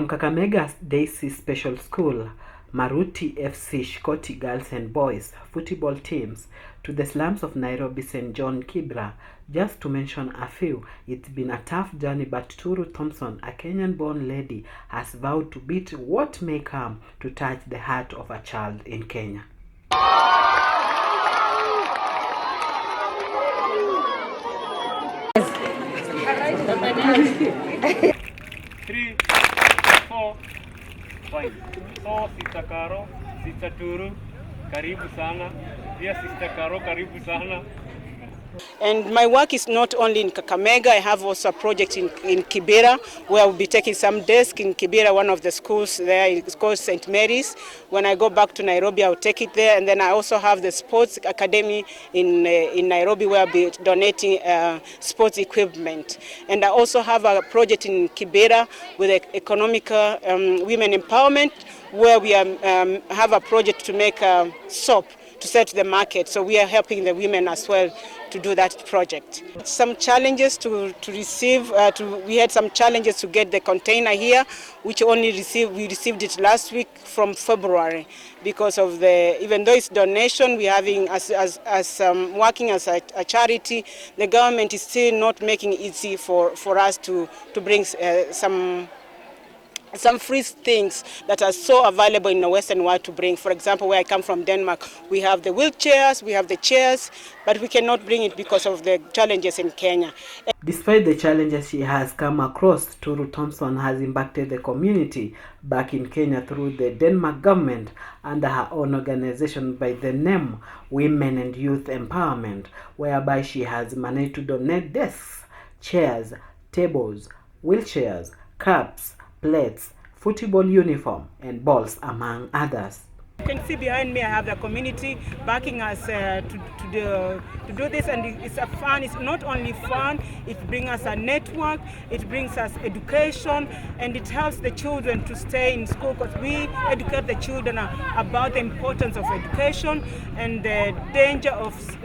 From Kakamega Daisy Special School, Maruti FC Shikoti Girls and Boys football teams, to the slums of Nairobi St. John Kibra, just to mention a few. It's been a tough journey, but Turu Thompson, a Kenyan-born lady, has vowed to beat what may come to touch the heart of a child in Kenya. 3, 4, 5. So, Sister Karo, Sister Turu, karibu sana. Dear Sister Karo, karibu sana. And my work is not only in Kakamega. I have also a project in Kibera, where I'll be taking some desk in Kibera, one of the schools there. It's called St. Mary's. When I go back to Nairobi, I'll take it there. And then I also have the sports academy in Nairobi, where I'll be donating sports equipment. And I also have a project in Kibera with economic women empowerment, where we have a project to make soap to sell to the market. So we are helping the women as well to do that project. Some challenges to receive, we had some challenges to get the container here, which we received it last week from February, because of even though it's donation, we're having, as working as a charity, the government is still not making it easy for us to bring some free things that are so available in the Western world to bring. For example, where I come from, Denmark, we have the wheelchairs, we have the chairs, but we cannot bring it because of the challenges in Kenya. Despite the challenges she has come across, Turu Thompson has impacted the community back in Kenya through the Denmark government under her own organization by the name Women and Youth Empowerment, whereby she has managed to donate desks, chairs, tables, wheelchairs, cups, plates, football uniform, and balls, among others. You can see behind me I have the community backing us to do this, and it's a fun. It's not only fun, it brings us a network, it brings us education, and it helps the children to stay in school, because we educate the children about the importance of education and the danger of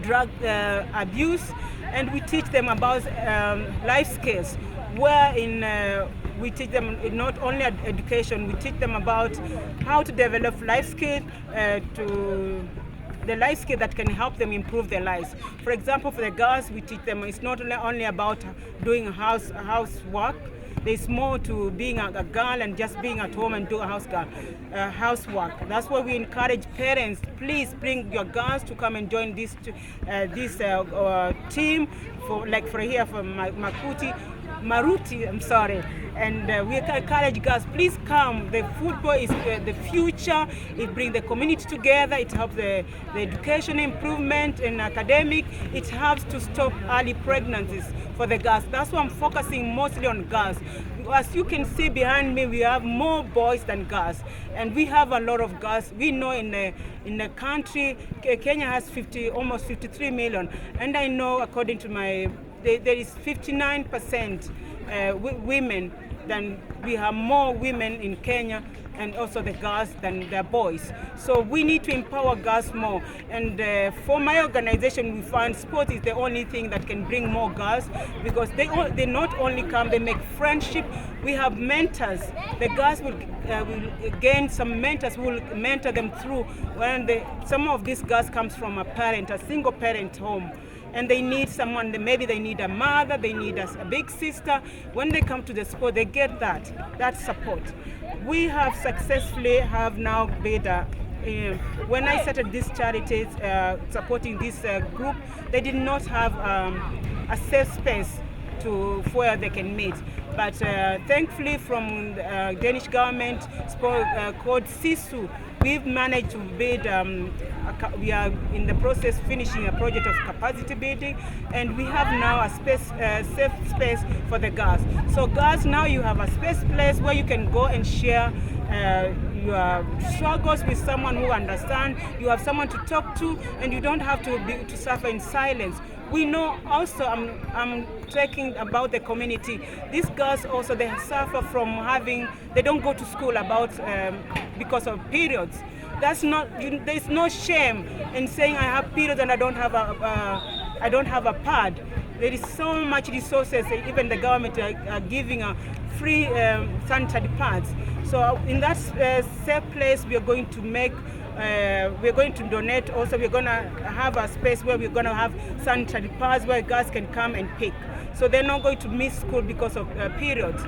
drug abuse, and we teach them about life skills, where we teach them not only education, we teach them about how to develop life skills, the life skill that can help them improve their lives. For example, for the girls, we teach them it's not only about doing housework. There's more to being a girl and just being at home and do housework. That's why we encourage parents, please bring your girls to come and join this team, for here from Maruti, I'm sorry. And we encourage girls, please come. The football is the future. It brings the community together. It helps the education improvement and academic. It helps to stop early pregnancies for the girls. That's why I'm focusing mostly on girls. As you can see behind me, we have more boys than girls, and we have a lot of girls. We know in the country, Kenya has almost 53 million, and I know according to there is 59% women. Then we have more women in Kenya, and also the girls than the boys. So we need to empower girls more. And for my organization, we find sport is the only thing that can bring more girls, because they not only come, they make friendship. We have mentors. The girls will gain some mentors who will mentor them through. When some of these girls comes from a single parent home, and they need someone, maybe they need a mother, they need a big sister. When they come to the sport, they get that support. We have successfully now been, when I started this charity supporting this group, they did not have a safe space where they can meet. But thankfully from the Danish government, called SISU, we've managed to build, we are in the process finishing a project of capacity building, and we have now a safe space for the girls. So girls, now you have a place where you can go and share your struggles with someone who understands. You have someone to talk to, and you don't have to suffer in silence. We know also, I'm talking about the community. These girls also, they suffer from they don't go to school because of periods. There's no shame in saying I have periods and I don't have a pad. There is so much resources, even the government are giving free sanitary pads. So in that safe place, we are going to make, we're going to donate also. We're going to have a space where we're going to have sanitary pads where girls can come and pick. So they're not going to miss school because of periods.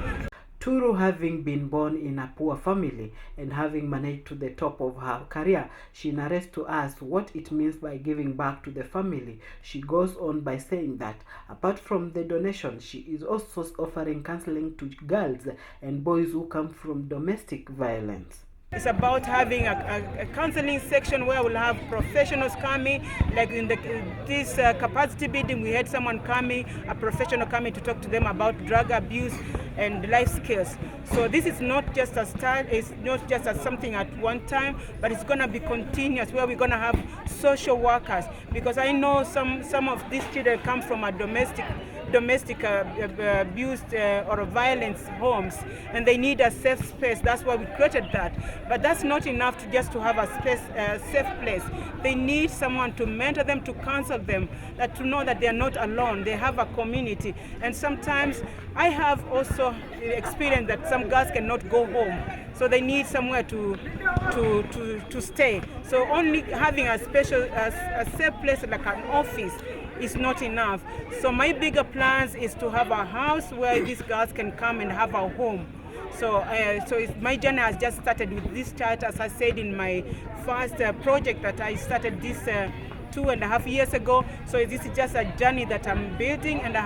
Turu, having been born in a poor family and having managed to the top of her career, she narrates to us what it means by giving back to the family. She goes on by saying that apart from the donation, she is also offering counseling to girls and boys who come from domestic violence. It's about having a counseling section where we'll have professionals coming, like in this capacity building, we had someone coming, a professional coming to talk to them about drug abuse and life skills. So this is not just a start, it's not just as something at one time, but it's going to be continuous, where we're going to have social workers, because I know some of these children come from a domestic abuse or violence homes, and they need a safe space. That's why we created that. But that's not enough to just to have a space, safe place. They need someone to mentor them, to counsel them, to know that they are not alone. They have a community. And sometimes I have also experienced that some girls cannot go home, so they need somewhere to stay. So only having a special, a safe place like an office is not enough. So my bigger plans is to have a house where these girls can come and have a home. So, my journey has just started with this child, as I said in my first project that I started this 2.5 years ago. So this is just a journey that I'm building, and I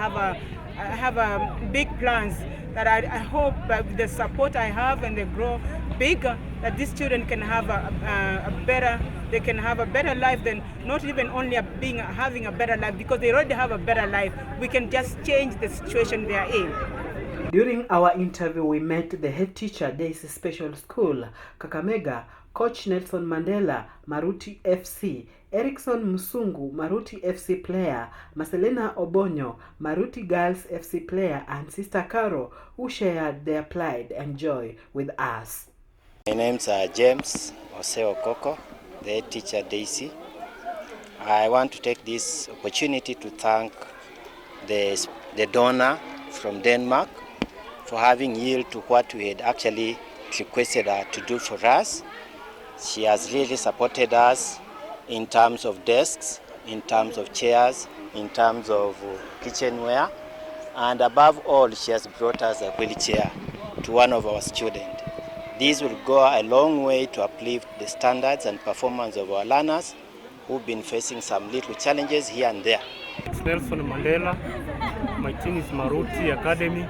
have big plans that I hope that with the support I have and they grow bigger, that these children can have a better life than not even only having a better life, because they already have a better life. We can just change the situation they are in. During our interview, we met the head teacher, Daisy Special School, Kakamega, Coach Nelson Mandela, Maruti FC, Erickson Musungu, Maruti FC player, Marcelina Obonyo, Maruti Girls FC player, and Sister Caro, who shared their pride and joy with us. My name's James Oseo Koko, the head teacher Daisy. I want to take this opportunity to thank the donor from Denmark for having yielded to what we had actually requested her to do for us. She has really supported us in terms of desks, in terms of chairs, in terms of kitchenware, and above all, she has brought us a wheelchair to one of our students. This will go a long way to uplift the standards and performance of our learners who've been facing some little challenges here and there. It's Nelson Mandela. My team is Maruti Academy.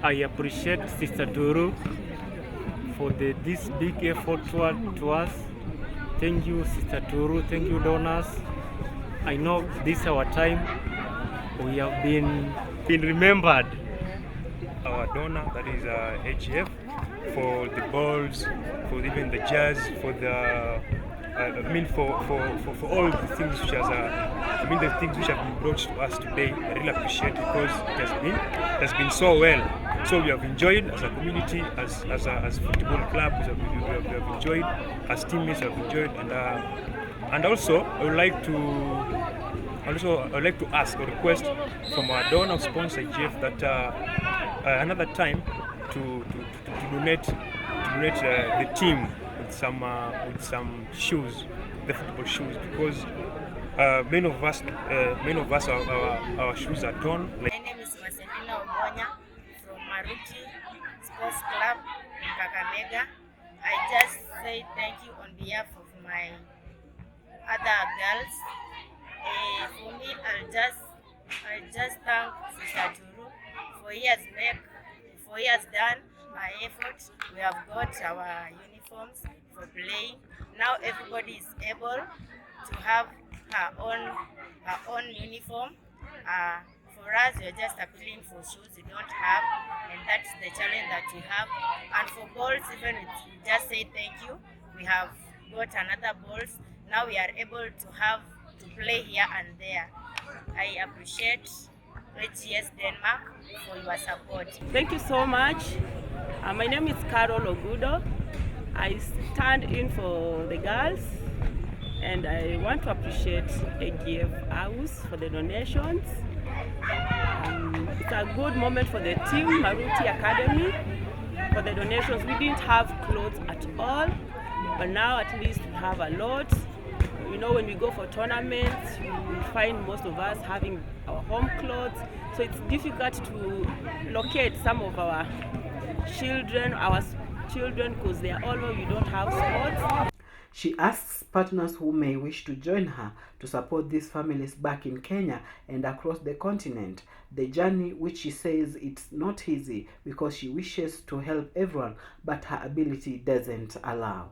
I appreciate Sister Turu for this big effort to us. Thank you, Sister Turu. Thank you, donors. I know this is our time. We have been remembered. Our donor, that is HF, for the balls, for even the jazz, for the for all the things which the things which have been brought to us today. I really appreciate, because it has been so well. So we have enjoyed as a community, as football club, we have enjoyed, as teammates have enjoyed, and also I would like to ask or request from our donor sponsor Jeff that another time to donate the team with some shoes, the football shoes, because many of us our shoes are torn. My name is Marcelina Obonyo from Maruti Sports Club in Kakamega. I just say thank you on behalf of my other girls. For me, I just thank Sister Turu for he has done my effort. We have got our uniforms for playing. Now everybody is able to have her own uniform. For us, we are just appealing for shoes we don't have, and that's the challenge that we have. And for balls, even we just say thank you. We have got another balls. Now we are able to play here and there. I appreciate HGS Denmark for your support. Thank you so much. My name is Carol Ogudo. I stand in for the girls. And I want to appreciate AGF House for the donations. It's a good moment for the team, Maruti Academy, for the donations. We didn't have clothes at all, but now at least we have a lot. You know, when we go for tournaments, we find most of us having our home clothes, so it's difficult to locate some of our children, because they are all over, we don't have sports. She asks partners who may wish to join her to support these families back in Kenya and across the continent. The journey, which she says it's not easy because she wishes to help everyone, but her ability doesn't allow.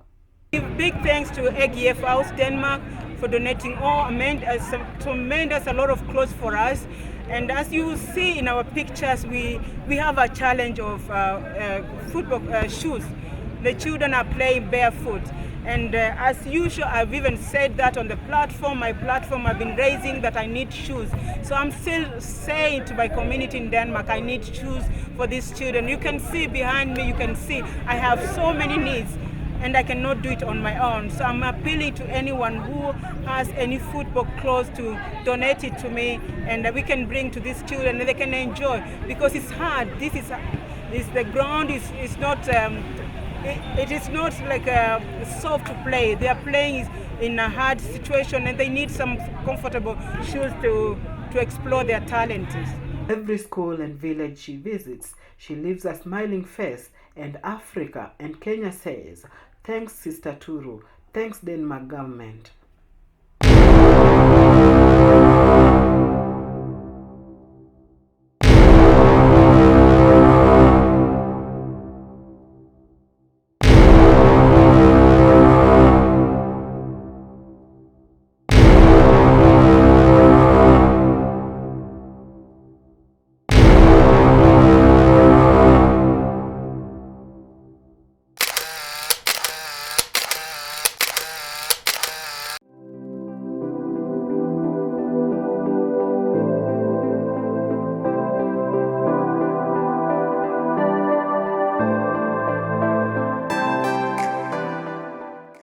Big thanks to AGF House Denmark for donating tremendous a lot of clothes for us. And as you see in our pictures, we have a challenge of football shoes. The children are playing barefoot. And as usual, I've even said that on the platform, my platform, I've been raising that I need shoes. So I'm still saying to my community in Denmark, I need shoes for these children. You can see behind me, you can see I have so many needs, and I cannot do it on my own. So I'm appealing to anyone who has any football clothes to donate it to me, and we can bring to these children and they can enjoy, because it's hard. The ground is not, it is not like soft to play. They are playing in a hard situation and they need some comfortable shoes to explore their talents. Every school and village she visits, she leaves a smiling face, and Africa and Kenya says, thanks Sister Turu, thanks Denmark government.